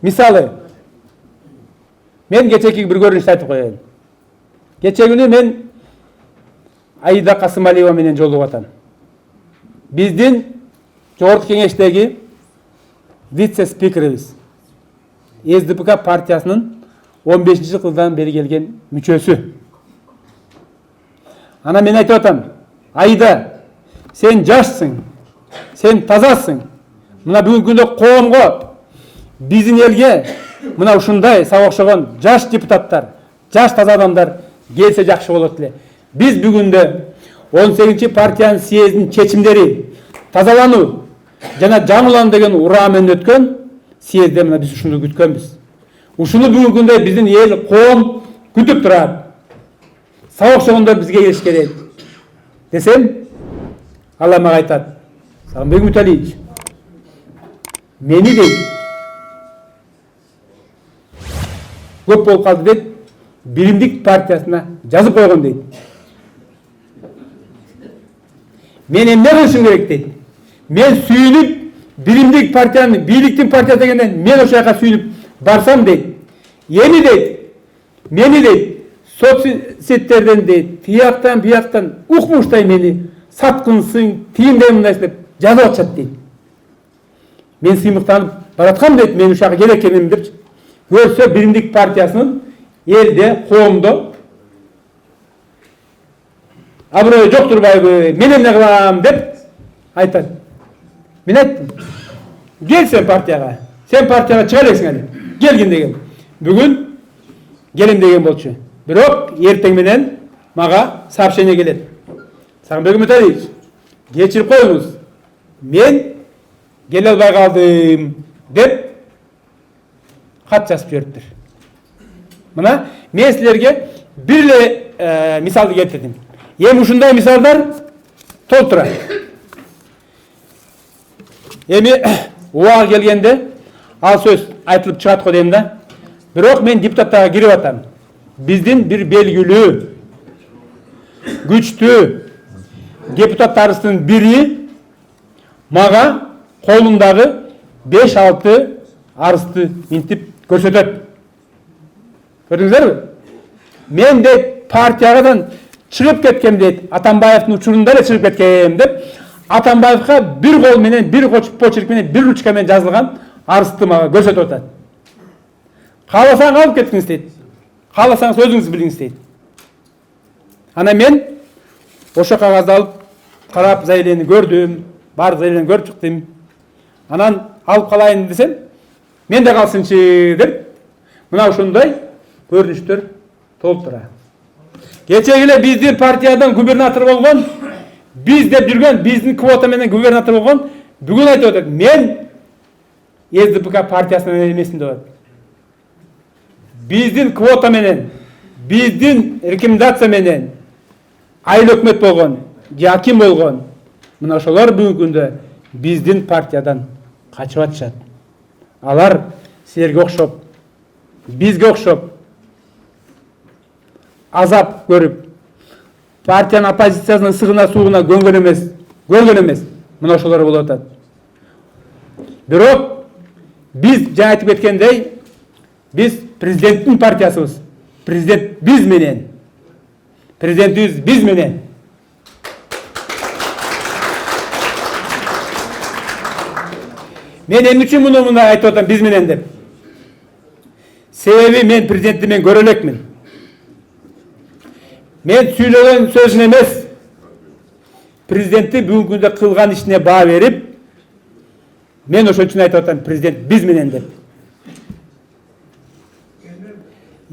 Мисалы, мен кечеки bir көрүнүштү айтып коеюн. Кече күнү мен Аида Касымалиева менен жолугуп атам. Биздин Жогорку кеңештеги вице-спикерибиз. СДПК партиясынын 15-жылдан бери келген мүчөсү. Ана мен айтып атам, Аида, сен жашсың, сен тазасың. Мына бүгүнкү күндө коомго, биздин элге мына ушундай сага окшогон жаш депутаттар, жаш таза адамдар келсе жакшы болот эле. Биз бүгүндө 18 партиянын съездин чечимдери тазалануу жана жаңылануу деген ураа менен өткөн съездде мына биз ушуну күткөнбүз. Ушуну бүгүнкү күндө биздин эл, коом күтүп турат. Сага окшогондор бизге келиш керек десем, алар мага айтат, Сагынбек Үмүталиевич, мени дейт, көп болуп калды дейт, Биримдик партиясына жазып койгон дейт. Мен эмне кылышым керек дейт. Мен сүйүнүп, Биримдик партиянын, бийликтин партиясы дегенден мен ошол жака сүйүнүп барсам дейт. Эми дейт, мени дейт, соцсеттерден дейт, тияктан, бияктан укмуштай мени саткынсың, тийиндей мындай деп жазып атышат дейт. Мен сыймыктанып бараткам дейт, мен ушака керек экенмин деп көрсө Биримдик партиясынын элде, коомдо аброю жок турбайбы, мен эмне кылам деп айтат. Мен айттым, кел сен партияга чыга элексиң эле. Келгин деген. Бүгүн келем деген болчу. Бирок эртең менен мага сообщение келет. Сагынбек Үмүталиевич, кечирип коюңуз. Мен келе албай калдым деп кат жазып жибериптир. Мына мен силерге бир эле мисалды келтирдим. Эми ушундай мисалдар толтура. Эми убагы келгенде ал сөз айтылып чыгат го дейм да. Бирок мен депутаттарга кирип атам. Биздин бир белгилүү, күчтүү депутаттарыбыздын бири мага колундагы 5-6 арызды интип көрсөтөт. Көрдүңүздөрбү? Мен дейт партиядан чыгып кеткем дейт, Атамбаевдин учурунда эле чыгып кеткем деп, Атамбаевга бир кол менен, бир почерк менен, бир ручка менен жазылган арызды мага көрсөтүп атат. Кааласаң алып кетиңиз дейт. Кааласаңыз өзүңүз билиңиз дейт. Ана мен ошо кагазды алып карап заявление көрдүм, бар заявление көрүп чыктым. Анан алып калайын десем, мен де калсынчы деп, мына ушундай көрүнүштөр толтура. Кечеги эле биздин партиядан губернатор болгон, биз деп жүргөн, биздин квота менен губернатор болгон, бүгүн айтып атат, мен СДПК партиясынан эмесмин деп атат. Биздин квота менен, биздин рекомендация менен айыл өкмөт болгон, аким болгон, мына ошолор бүгүнкү күндө биздин партиядан качып атышат. Алар силерге окшоп, бизге окшоп азап көрүп, партиянын оппозициясынын ысыгына сууна көнгөн эмес. Мына ошолор болуп атат. Бирок биз жаңа айтып кеткендей, биз президенттин партиясыбыз. Президент биз менен. Президентибиз биз менен. Мен эмне үчүн муну айтып атам биз менен деп? Себеби мен президентти мен көрө элекмин. Мен сүйлөгөн сөзүн эмес, президентти бүгүнкү күндө кылган ишине баа берип, мен ошон үчүн айтып атам президент биз менен деп.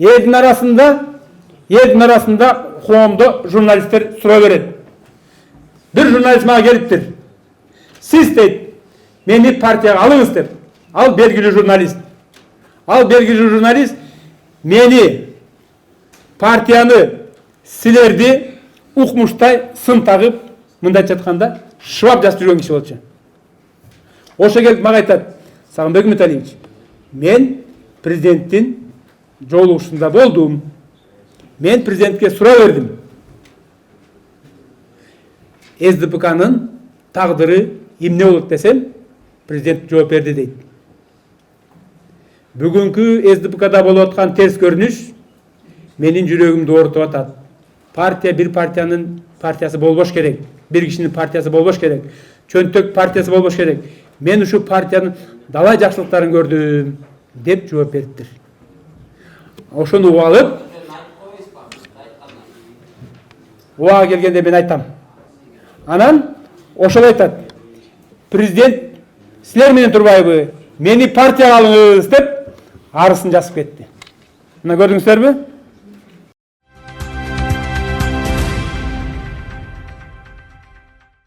Элдин арасында коомдо журналисттер суроо берет. Бир журналист мага келиптир. Сиз дейт, мени партияга алыңыз деп. Ал белгилүү журналист. Мени партияны силерди укмуштай сын тагып, мындайча айтканда, шыбап жазып жүргөн киши болчу. Ошо келип мага айтат, Сагынбек Үмүталиевич, мен президенттин жолугушунда болдум. Мен президентке суроо бердим. СДПКнын тагдыры эмне болот десем, президент жооп берди дейт. Бүгүнкү СДПКда болуп аткан терс көрүнүш менин жүрөгүмдү оорутуп атат. Партия бир партиянын партиясы болбош керек. Бир кишинин партиясы болбош керек. Чөнтөк партиясы болбош керек. Мен ушул партиянын далай жакшылыктарын көрдүм деп жооп бериптир. Ошону угуп алып, убага келгенде мен айтам. Анан ошол айтат. Президент силер менен турбайбы? Мени партияга алыңыз деп арызын жазып кетти. Мына көрдүңүздөрбү?